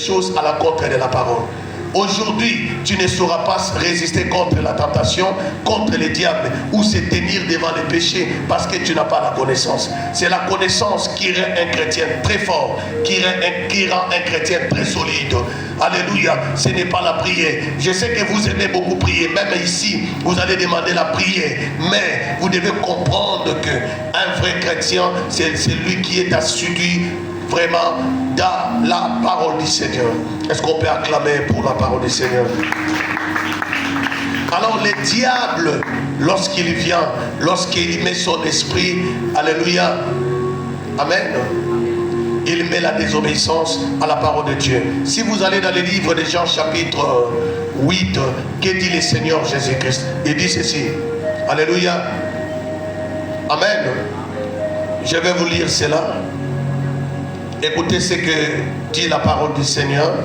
chose à l'encontre de la parole. Aujourd'hui, tu ne sauras pas résister contre la tentation, contre les diables, ou se tenir devant les péchés parce que tu n'as pas la connaissance. C'est la connaissance qui rend un chrétien très fort, qui rend un chrétien très solide. Alléluia, ce n'est pas la prière. Je sais que vous aimez beaucoup prier, même ici, vous allez demander la prière, mais vous devez comprendre qu'un vrai chrétien, c'est celui qui est assidu vraiment dans la parole du Seigneur. Est-ce qu'on peut acclamer pour la parole du Seigneur? Alors le diable, lorsqu'il vient, lorsqu'il met son esprit, alléluia, amen, il met la désobéissance à la parole de Dieu. Si vous allez dans le livre de Jean chapitre 8, que dit le Seigneur Jésus-Christ? Il dit ceci, alléluia, amen. Je vais vous lire cela. Écoutez ce que dit la parole du Seigneur.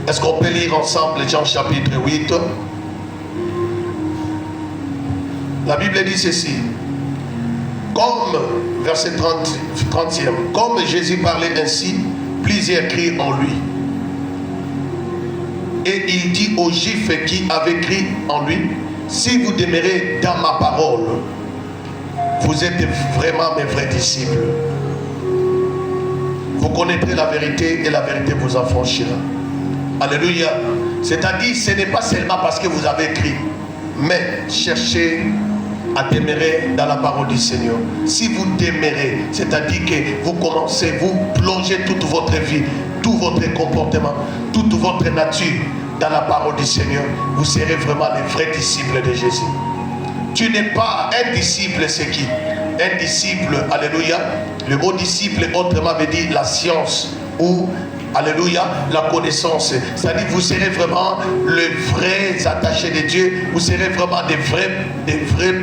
Est-ce qu'on peut lire ensemble Jean chapitre 8? La Bible dit ceci. Comme, verset 30e, comme Jésus parlait ainsi, plusieurs crient en lui. Et il dit aux Juifs qui avaient crié en lui, si vous demeurez dans ma parole, vous êtes vraiment mes vrais disciples. Vous connaîtrez la vérité et la vérité vous affranchira. Alléluia. C'est-à-dire, ce n'est pas seulement parce que vous avez écrit, mais cherchez à demeurer dans la parole du Seigneur. Si vous demeurez, c'est-à-dire que vous commencez, vous plongez toute votre vie, tout votre comportement, toute votre nature dans la parole du Seigneur, vous serez vraiment les vrais disciples de Jésus. Tu n'es pas un disciple, c'est qui? Un disciple, alléluia. Le mot disciple, autrement veut dire la science ou, alléluia, la connaissance. C'est-à-dire vous serez vraiment les vrais attachés de Dieu. Vous serez vraiment des vrais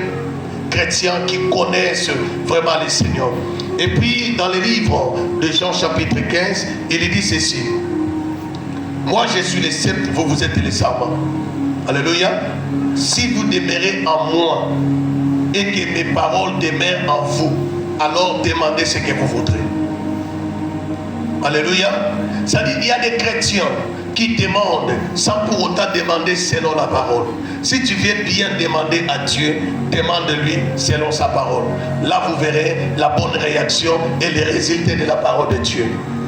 chrétiens qui connaissent vraiment le Seigneur. Et puis, dans le livre de Jean chapitre 15, il dit ceci. Moi, je suis le sceptre, vous êtes les serments. Alléluia. Si vous demeurez en moi et que mes paroles demeurent en vous, alors demandez ce que vous voudrez. Alléluia. C'est-à-dire qu'il y a des chrétiens qui demandent sans pour autant demander selon la parole. Si tu veux bien demander à Dieu, demande-lui selon sa parole. Là, vous verrez la bonne réaction et les résultats de la parole de Dieu.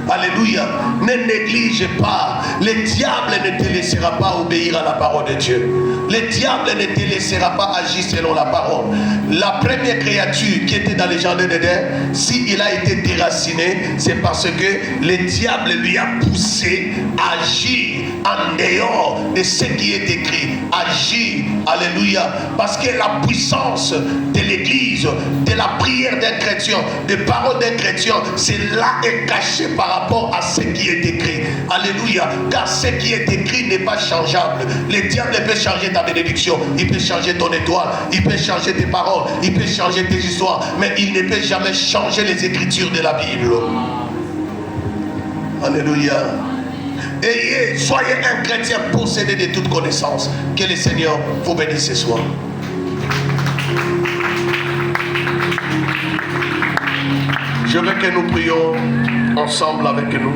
Alléluia. Ne néglige pas. Le diable ne te laissera pas obéir à la parole de Dieu. Le diable ne te laissera pas agir selon la parole. La première créature qui était dans les jardins d'Éden, s'il a été déraciné, c'est parce que le diable lui a poussé à agir en dehors de ce qui est écrit. Agir, alléluia. Parce que la puissance de l'église, de la prière d'un chrétien, des paroles d'un chrétien, cela est caché par rapport à ce qui est écrit. Alléluia. Car ce qui est écrit n'est pas changeable. Le diable peut changer ta bénédiction, il peut changer ton étoile, il peut changer tes paroles, il peut changer tes histoires, mais il ne peut jamais changer les écritures de la Bible. Alléluia. Soyez un chrétien possédé de toute connaissance. Que le Seigneur vous bénisse ce soir. Je veux que nous prions ensemble avec nous.